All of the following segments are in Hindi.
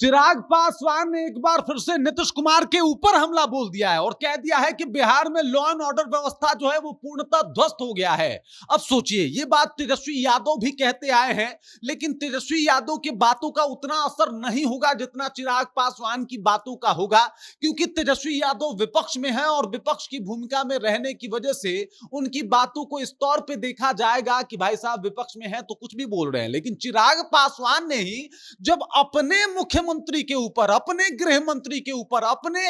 चिराग पासवान ने एक बार फिर से नीतीश कुमार के ऊपर हमला बोल दिया है और कह दिया है कि बिहार में लॉ एंड ऑर्डर व्यवस्था जो है वो पूर्णतः ध्वस्त हो गया है। अब सोचिए, ये बात तेजस्वी यादव भी कहते आए हैं, लेकिन तेजस्वी यादव की बातों का उतना असर नहीं होगा जितना चिराग पासवान की बातों का होगा, क्योंकि तेजस्वी यादव विपक्ष में है और विपक्ष की भूमिका में रहने की वजह से उनकी बातों को इस तौर पर देखा जाएगा कि भाई साहब विपक्ष में है तो कुछ भी बोल रहे हैं। लेकिन चिराग पासवान ने ही जब अपने मुख्यमंत्री के ऊपर, अपने गृह मंत्री के ऊपर, अपने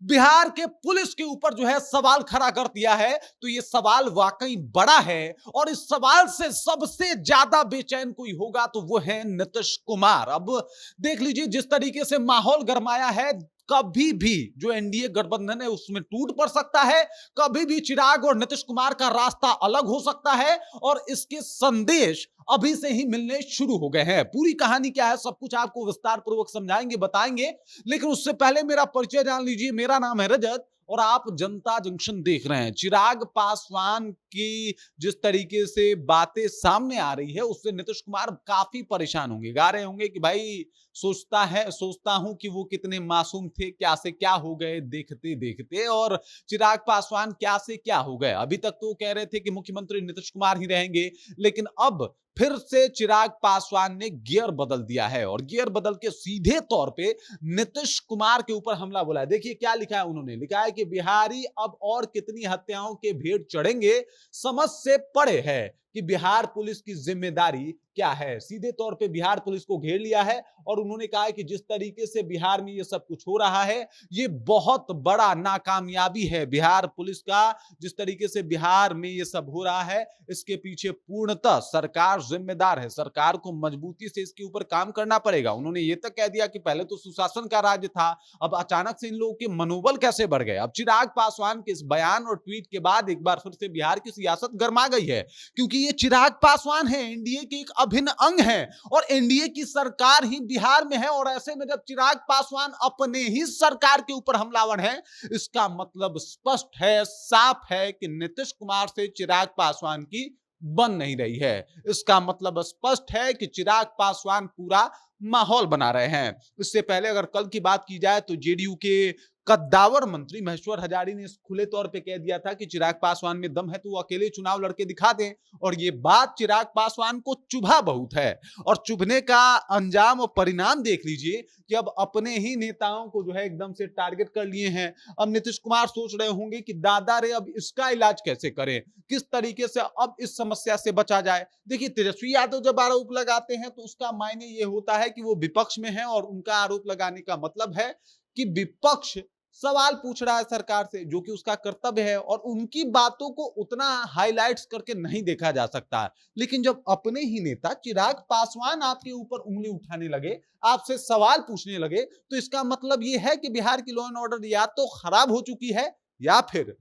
बिहार के पुलिस के ऊपर जो है सवाल खड़ा कर दिया है, तो यह सवाल वाकई बड़ा है और इस सवाल से सबसे ज्यादा बेचैन कोई होगा तो वो है नीतीश कुमार। अब देख लीजिए जिस तरीके से माहौल गरमाया है, कभी भी जो एनडीए गठबंधन है उसमें टूट पड़ सकता है, कभी भी चिराग और नीतीश कुमार का रास्ता अलग हो सकता है और इसके संदेश अभी से ही मिलने शुरू हो गए हैं। पूरी कहानी क्या है सब कुछ आपको विस्तार पूर्वक समझाएंगे, बताएंगे, लेकिन उससे पहले मेरा परिचय जान लीजिए। मेरा नाम है रजत और आप जनता जंक्शन देख रहे हैं। चिराग पासवान की जिस तरीके से बातें सामने आ रही है उससे नीतीश कुमार काफी परेशान होंगे, गा रहे होंगे कि भाई सोचता हूं कि वो कितने मासूम थे, क्या से क्या हो गए देखते देखते, और चिराग पासवान क्या से क्या हो गए। अभी तक तो कह रहे थे कि मुख्यमंत्री नीतीश कुमार ही रहेंगे, लेकिन अब फिर से चिराग पासवान ने गियर बदल दिया है और गियर बदल के सीधे तौर पे नीतीश कुमार के ऊपर हमला बोला है। देखिए क्या लिखा है, उन्होंने लिखा है कि बिहारी अब और कितनी हत्याओं के भेंट चढ़ेंगे, समझ से परे है कि बिहार पुलिस की जिम्मेदारी क्या है। सीधे तौर पे बिहार पुलिस को घेर लिया है और उन्होंने कहा है कि जिस तरीके से बिहार में ये सब कुछ हो रहा है ये बहुत बड़ा नाकामयाबी है बिहार पुलिस का। जिस तरीके से बिहार में ये सब हो रहा है इसके पीछे पूर्णतः सरकार जिम्मेदार है, सरकार को मजबूती से इसके ऊपर काम करना पड़ेगा। उन्होंने ये तक कह दिया कि पहले तो सुशासन का राज्य था, अब अचानक से इन लोगों के मनोबल कैसे बढ़ गए। अब चिराग पासवान के इस बयान और ट्वीट के बाद एक बार फिर से बिहार की सियासत गर्मा गई है, क्योंकि ये चिराग पासवान है, एनडीए के एक अभिन्न अंग है और एनडीए की सरकार ही बिहार में है। और ऐसे में जब चिराग पासवान अपने ही सरकार के ऊपर हमलावर है, इसका मतलब स्पष्ट है, साफ है कि नीतीश कुमार से चिराग पासवान की बन नहीं रही है। इसका मतलब स्पष्ट है कि चिराग पासवान पूरा माहौल बना रहे हैं। इससे पहले अगर कल की बात की जाए तो जेडीयू के कद्दावर मंत्री महेश्वर हजारी ने खुले तौर पे कह दिया था कि चिराग पासवान में दम है तो वो अकेले चुनाव लड़के दिखा दें, और ये बात चिराग पासवान को चुभा बहुत है। और चुभने का अंजाम और परिणाम देख लीजिए कि अब अपने ही नेताओं को जो है एकदम से टारगेट कर लिए हैं। अब नीतीश कुमार सोच रहे होंगे कि दादा रे अब इसका इलाज कैसे करें, किस तरीके से अब इस समस्या से बचा जाए। देखिए तेजस्वी यादव जब आरोप लगाते हैं तो उसका मायने ये होता है कि वो विपक्ष में है और उनका आरोप लगाने का मतलब है कि विपक्ष सवाल पूछ रहा है सरकार से, जो कि उसका कर्तव्य है और उनकी बातों को उतना हाईलाइट्स करके नहीं देखा जा सकता। लेकिन जब अपने ही नेता चिराग पासवान आपके ऊपर उंगली उठाने लगे, आपसे सवाल पूछने लगे, तो इसका मतलब यह है कि बिहार की लॉ एंड ऑर्डर या तो खराब हो चुकी है या फिर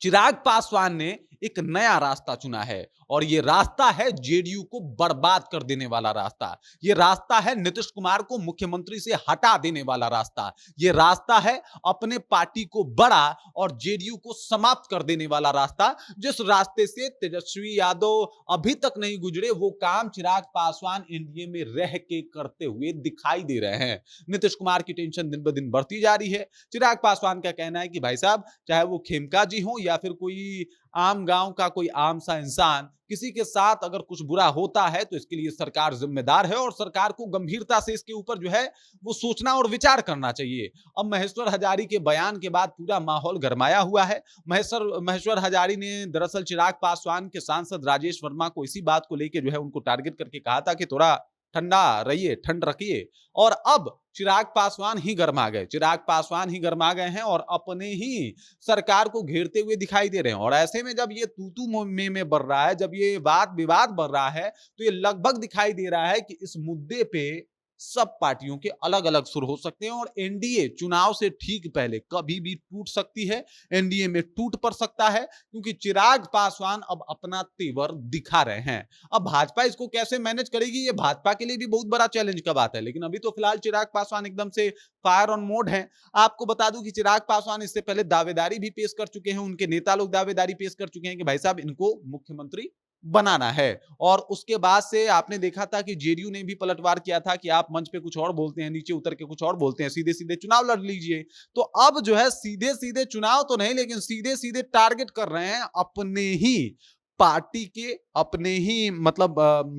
चिराग पासवान ने एक नया रास्ता चुना है और यह रास्ता है जेडीयू को बर्बाद कर देने वाला रास्ता। यह रास्ता है नीतीश कुमार को मुख्यमंत्री से हटा देने वाला रास्ता। यह रास्ता है अपने पार्टी को बड़ा और जेडीयू को समाप्त कर देने वाला रास्ता। जिस रास्ते से तेजस्वी यादव अभी तक नहीं गुजरे वो काम चिराग पासवान एनडीए में रह के करते हुए दिखाई दे रहे हैं। नीतीश कुमार की टेंशन दिन ब दिन बढ़ती जा रही है। चिराग पासवान का कहना है कि भाई साहब चाहे वो खेमका जी हो या फिर कोई आम गांव का कोई आम सा इंसान, किसी के साथ अगर कुछ बुरा होता है तो इसके लिए सरकार जिम्मेदार है और सरकार को गंभीरता से इसके ऊपर जो है वो सोचना और विचार करना चाहिए। अब महेश्वर हजारी के बयान के बाद पूरा माहौल गरमाया हुआ है। महेश्वर हजारी ने दरअसल चिराग पासवान के सांसद राजेश वर्मा को इसी बात को लेकर जो है उनको टारगेट करके कहा था कि थोड़ा ठंडा रहिए, ठंड रखिए। और अब चिराग पासवान ही गरमा गए, चिराग पासवान ही गरमा गए हैं और अपने ही सरकार को घेरते हुए दिखाई दे रहे हैं। और ऐसे में जब ये तू में बढ़ रहा है, जब ये वाद विवाद बढ़ रहा है, तो ये लगभग दिखाई दे रहा है कि इस मुद्दे पे सब पार्टियों के अलग अलग सुर हो सकते हैं और एनडीए चुनाव से ठीक पहले कभी भी टूट सकती है, एनडीए में टूट पड़ सकता है, क्योंकि चिराग पासवान अब अपना तेवर दिखा रहे हैं। अब भाजपा इसको कैसे मैनेज करेगी, ये भाजपा के लिए भी बहुत बड़ा चैलेंज का बात है। लेकिन अभी तो फिलहाल चिराग पासवान एकदम से फायर ऑन मोड है। आपको बता दूं कि चिराग पासवान इससे पहले दावेदारी भी पेश कर चुके हैं, उनके नेता लोग दावेदारी पेश कर चुके हैं कि भाई साहब इनको मुख्यमंत्री बनाना है। और उसके बाद से आपने देखा था कि जेडीयू ने भी पलटवार किया था कि आप मंच पे कुछ और बोलते हैं, नीचे उतर के कुछ और बोलते हैं, सीधे सीधे चुनाव लड़ लीजिए। तो अब जो है सीधे सीधे चुनाव तो नहीं, लेकिन सीधे सीधे टारगेट कर रहे हैं अपने ही पार्टी के, अपने ही मतलब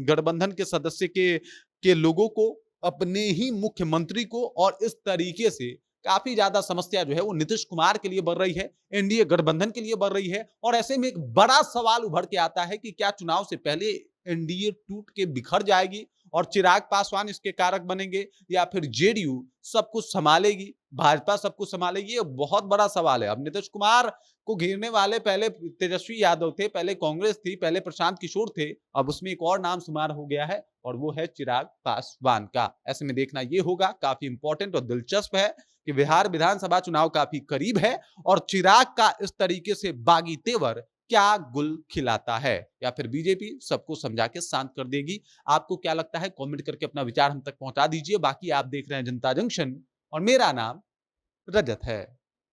गठबंधन के सदस्य के लोगों को, अपने ही मुख्यमंत्री को। और इस तरीके से काफी ज्यादा समस्या जो है वो नीतीश कुमार के लिए बढ़ रही है, एनडीए गठबंधन के लिए बढ़ रही है। और ऐसे में एक बड़ा सवाल उभर के आता है कि क्या चुनाव से पहले एनडीए टूट के बिखर जाएगी और चिराग पासवान इसके कारक बनेंगे, या फिर जेडीयू सब कुछ संभालेगी, भाजपा सब कुछ संभालेगी? ये बहुत बड़ा सवाल है। अब नीतीश कुमार को घेरने वाले पहले तेजस्वी यादव थे, पहले कांग्रेस थी, पहले प्रशांत किशोर थे, अब उसमें एक और नाम शुमार हो गया है और वो है चिराग पासवान का। ऐसे में देखना ये होगा, काफी इंपॉर्टेंट और दिलचस्प है कि बिहार विधानसभा चुनाव काफी करीब है और चिराग का इस तरीके से बागी तेवर क्या गुल खिलाता है, या फिर बीजेपी सबको समझा के शांत कर देगी? आपको क्या लगता है? कमेंट करके अपना विचार हम तक पहुंचा दीजिए। बाकी आप देख रहे हैं जनता जंक्शन और मेरा नाम रजत है।